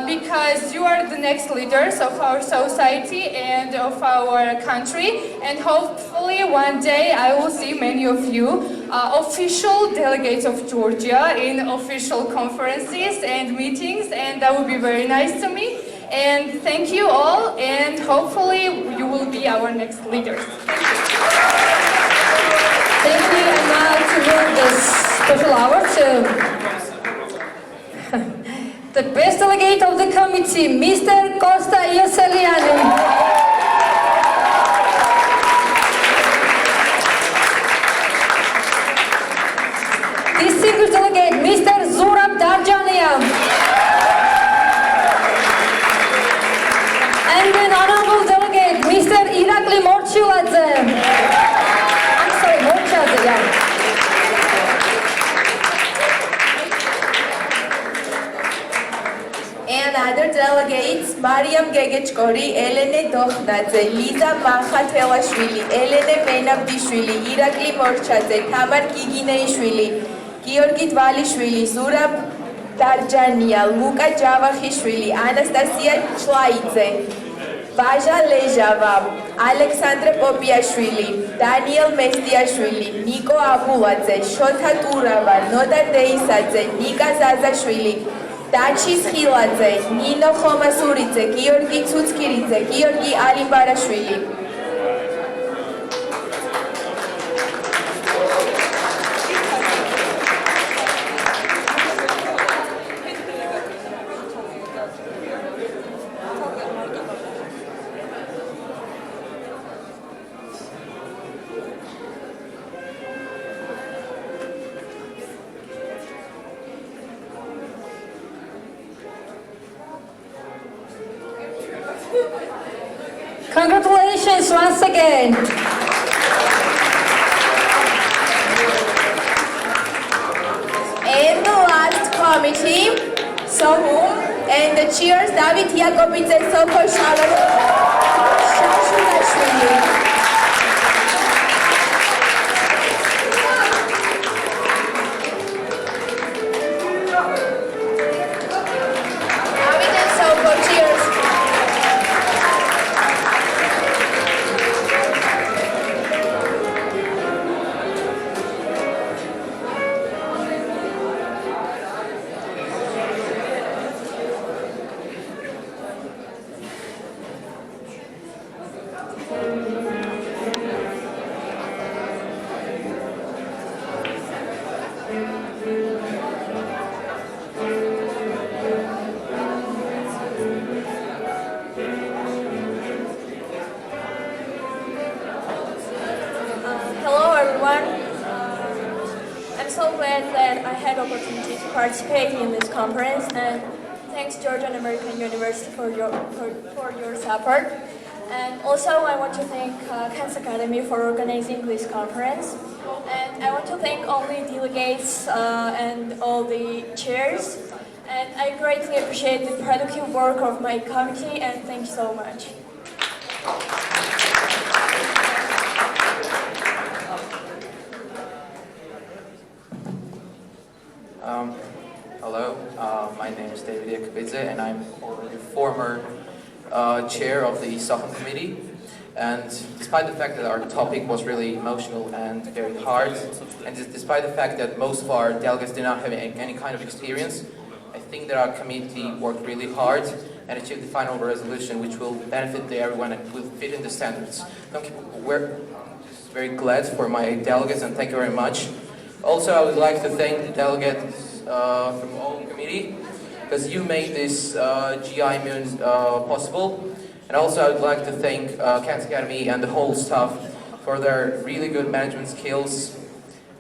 because you are the next leaders of our society and of our country, and hopefully one day I will see many of you official delegates of Georgia in official conferences and meetings, and that would be very nice to me. And thank you all, and hopefully you will be our next leaders. Thank you, and now to move this special hour to the best delegate of the committee, Mr. Costa Ioseliani. Distinguished delegate, Mr. Zurab Darjania. And an honorable delegate, Mr. Irakli Morchiladze. I'm sorry, Morchiladze, yeah. And other delegates, Mariam Gegechkori, Elene Dokhnadze, Liza Makhathelashvili, Elene Menabdishvili, Irakli Morchadze, Tamar Gigineishvili, Georgi Dvalishvili, Zurab Darjania, Luka Javakhishvili, Anastasia Chlaidze, Vaja Lezhava, Alexandra Popiashvili, Daniel Mestiashvili, Niko Abuladze, Shota Turava, Noda Deisadze, Nika Zazashvili, Dachi Schiladze, Nino Khomasuridze, Georgi Tsutskiridze, Georgi Alimbarashvili. Congratulations once again. And the last committee, Sohum, and the cheers, David Yakobidze, Soko Shashudashvili. David and Soko, cheers. Opportunity to participate in this conference, and thanks Georgian-American University for your support. And also I want to thank Kant's Academy for organizing this conference. And I want to thank all the delegates and all the chairs. And I greatly appreciate the productive work of my committee, and thank you so much. Hello, my name is David Yakobidze, and I'm already former chair of the Sohum committee. And despite the fact that our topic was really emotional and very hard, and despite the fact that most of our delegates did not have any kind of experience, I think that our committee worked really hard and achieved the final resolution, which will benefit everyone and will fit in the standards. We're very glad for my delegates, and thank you very much. Also, I would like to thank the delegates from all the committee, because you made this GIMUN possible. And also, I would like to thank Kant's Academy and the whole staff for their really good management skills.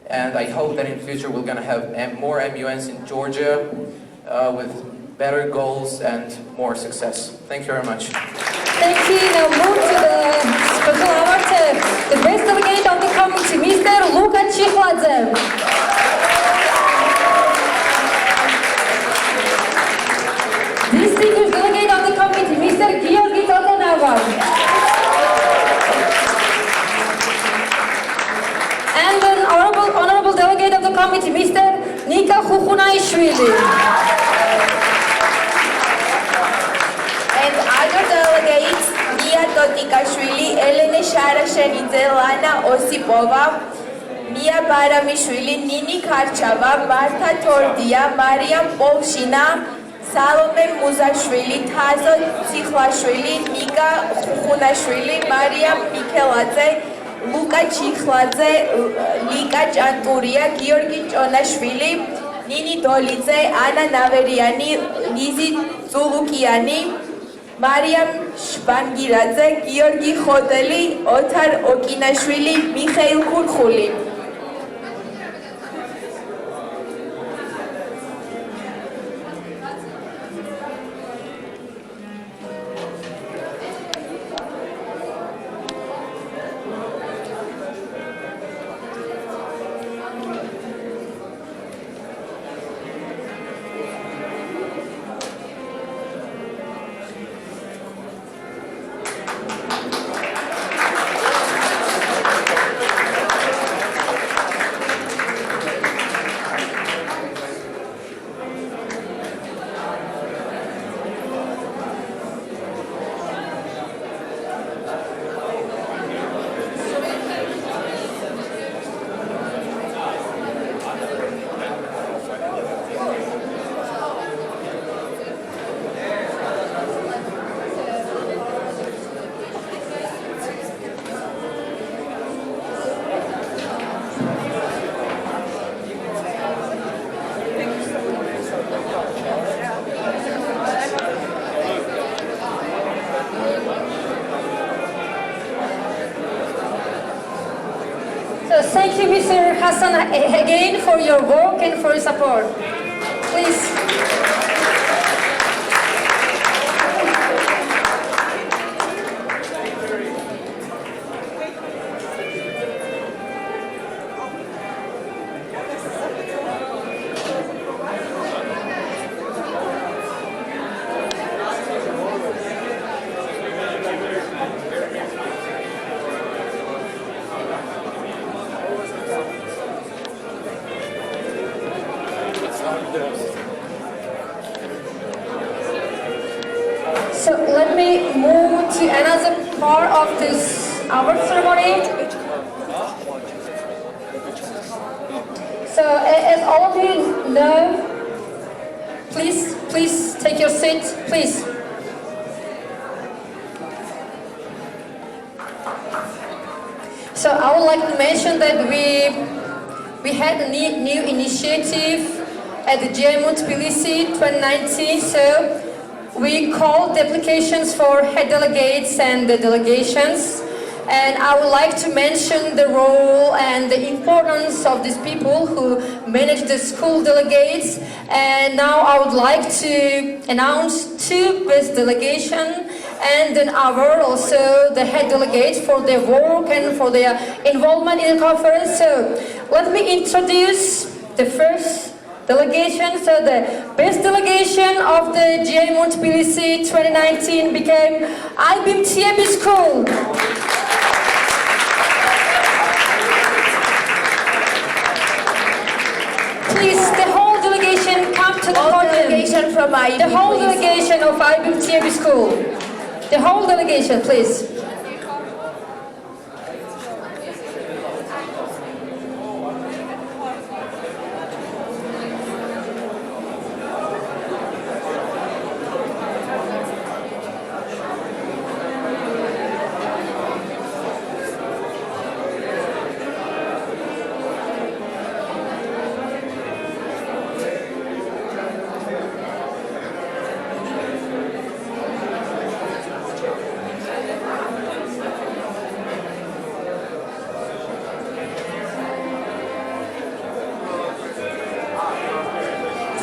And I hope that in the future we're going to have more MUNs in Georgia with better goals and more success. Thank you very much. Thank you. Now move to the special award to the best delegate of the committee, Mr. Luka Chikladze. Dodikaishvili. And other delegates, Mia Dodikaishvili, Elena Sharashenidze, Lana Osipova, Mia Baramishvili, Nini Karchava, Marta Tordia, Mariam Polshina, Salome Muzashvili, Tazo Tsikhlashvili, Nika Khukhunashvili, Mariam Mikheladze, Luka Chikhladze, Lika Chanturia, Georgi Chonashvili, Nini Dolidze, Anna Naveriani, Lizi Zulukiani, Mariam Shpangiradze, Georgi Khodeli, Otar Okinashvili, Mikhail Kurkhuli. Thank you, Mr. Hassan, again for your work and for your support. Please. So let me move to another part of this award ceremony. So as all of you know, please take your seat, please. So I would like to mention that we had a new initiative at the GIMUN Tbilisi 2019. So we called the applications for head delegates and the delegations. And I would like to mention the role and the importance of these people who manage the school delegates. And now I would like to announce two best delegation and an award also the head delegates for their work and for their involvement in the conference. So let me introduce the first delegation. So the best delegation of the GIMUN Tbilisi 2019 became IMUNA School. Please, the whole delegation come to the podium. Delegation from IB, the whole please. delegation of IMUNA School. The whole delegation, please.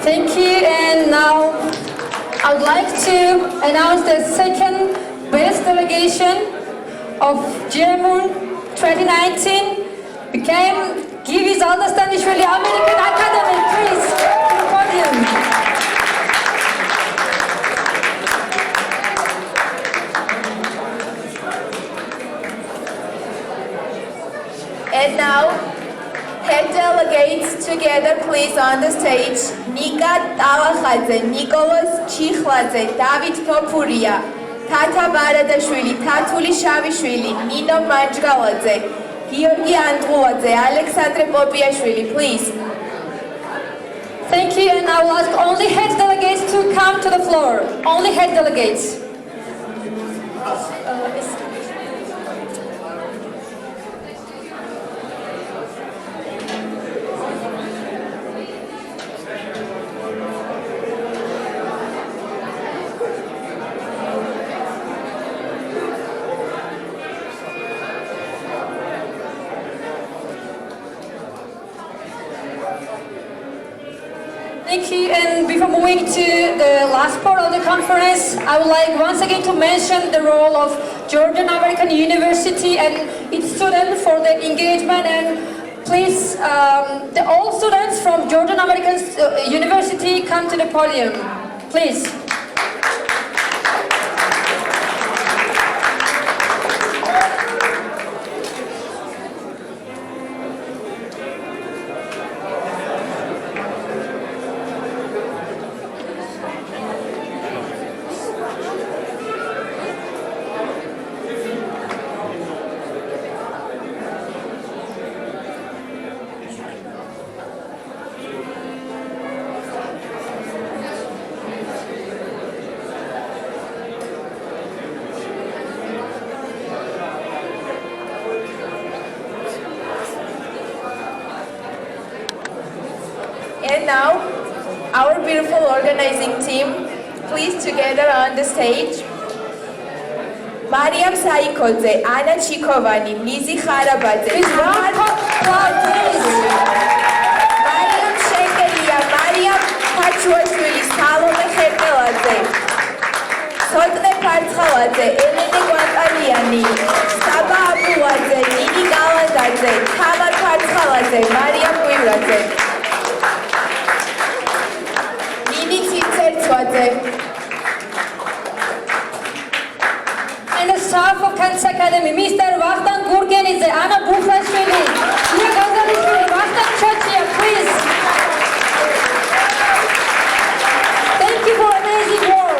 Thank you, and now I would like to announce the second best delegation of GIMUN 2019 became Givi Zaldastanishvili American Academy. Please, to the podium. And now, head delegates together, please, on the stage. ნიკა ტავახაძე, ნიკოლოზ ჩიხლაძე, დავით თოფურია, თათა ბარადაშვილი, თათული შავიშვილი, ნინო მანჯგალაძე, გიორგი ანდღულაძე, ალექსანდრე პოპიაშვილი, please. Thank you, and I will ask only head delegates to come to the floor. Only head delegates. Thank you, and before moving to the last part of the conference, I would like once again to mention the role of Georgian-American University and its students for the engagement, and please, all students from Georgian-American University come to the podium, please. And now, our beautiful organizing team, please together on the stage. Mariam Saikodze, Anna Chikovani, Nizi Kharabadze, Mariam Shekelia, Mariam Pachuashvili, Salome Khepeladze, Sotne Partshaladze, Elene Guantaliani, Saba Abuladze, Nini Galadadze, Tamar Partshaladze, Mariam Guiradze. And the staff of Kant's Academy, Mr. Vahdan Gurgenidze, Anna Bukhlashvili, Giko Gozalishi, Vahdan Chachia, please. Thank you for amazing work.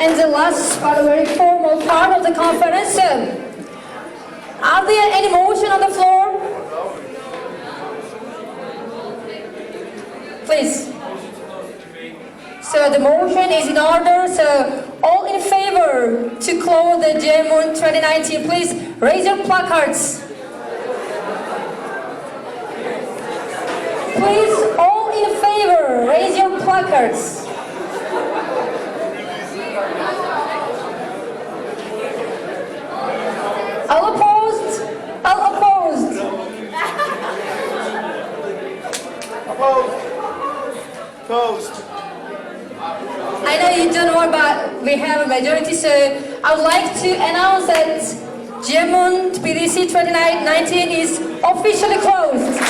And the last part, a very formal part of the conference. Are there any motion on the floor? Please. So the motion is in order. So all in favor to close the GIMUN 2019, please raise your placards. Please, all in favor, raise your placards. All opposed? All opposed? Opposed? Opposed? I know you don't want, but we have a majority, so I would like to announce that GIMUN Tbilisi 2019 is officially closed.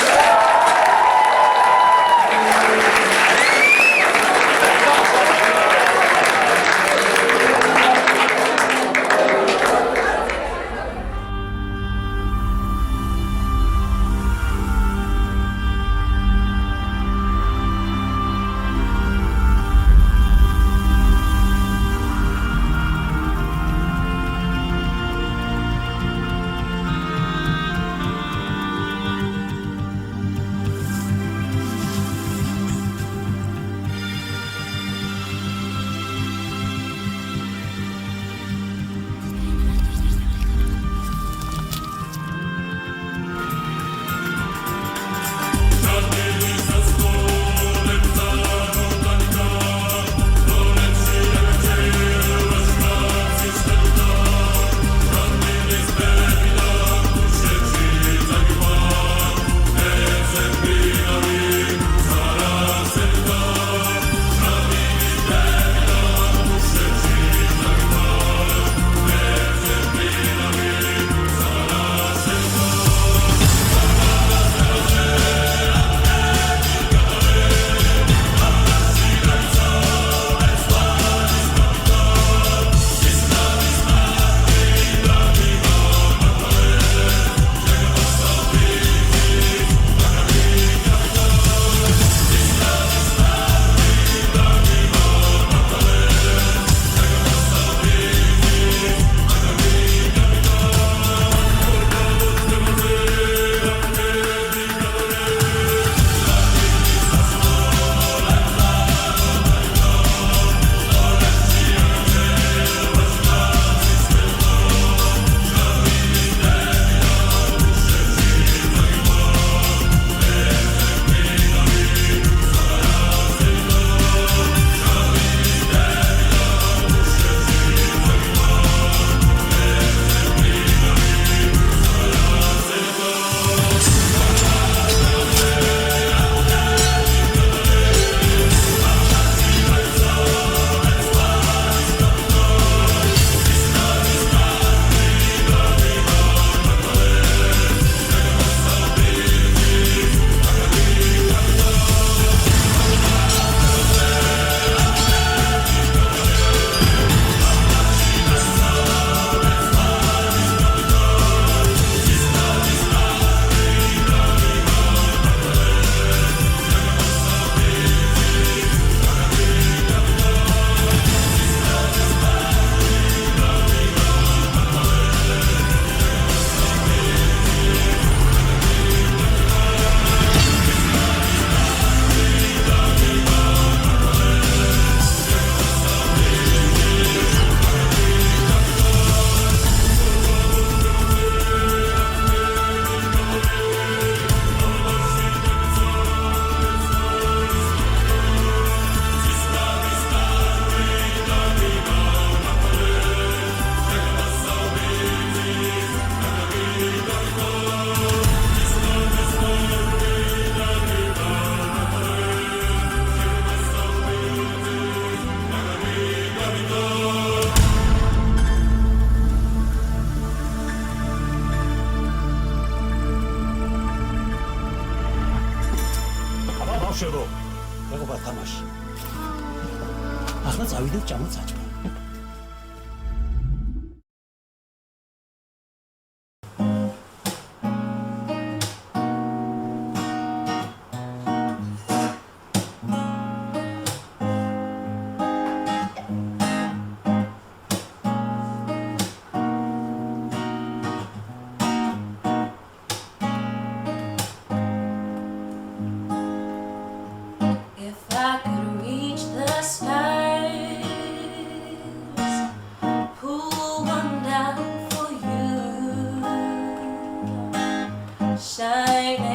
ბავშვებო, მეგობა თამაში. ახლა წავიდეთ ჭამოთ საჭმელი. Shine